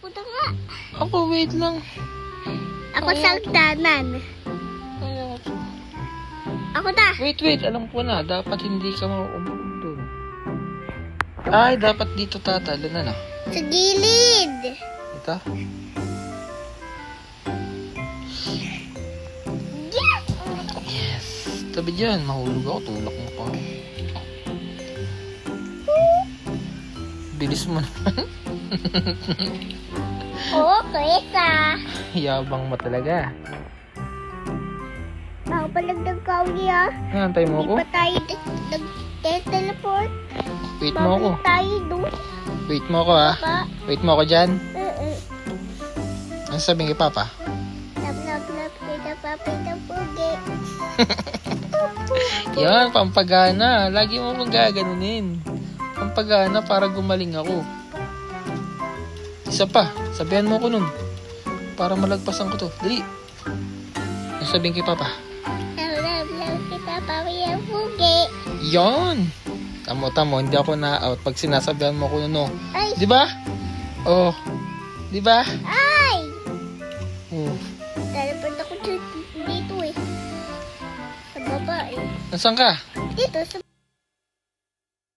Ako na nga. Ako, wait lang. Ako sa hagdanan. Ayaw ko. Ako na. Wait. Alam ko na. Dapat hindi ka mauumog dun. Ay, dapat dito tatalo na. Sa gilid. Ito? Yes! Yes. Tabi dyan. Mahulog ako. Tulak mo pa. Bilis mo naman. Oo, kesa. Yabang mo talaga. Ako palagdag ka uli ah. Antay mo Hindi ako? pa tayo nag-teleport. Wait mo ako. Babalik tayo doon. Wait mo ako ha. Pa. Wait mo ako dyan. Uh-uh. Ano sabihin kay Papa? Lap, kita papita pugi. Yan, pampagana. Lagi mo akong gaganunin. Pampagana para gumaling ako. Isa pa, sabihan mo ko nun. Para malagpasan ko to. Dali. Ano sabihin kay Papa? Lap, kita papita pugi. Yan. Tamo, hindi ako na-out pag sinasabihan mo ko nun. Ay, Di ba? Oh. Di ba? ay! Oh. Teleport ako dito eh. Sa baba eh. Nasaan ka? Dito sa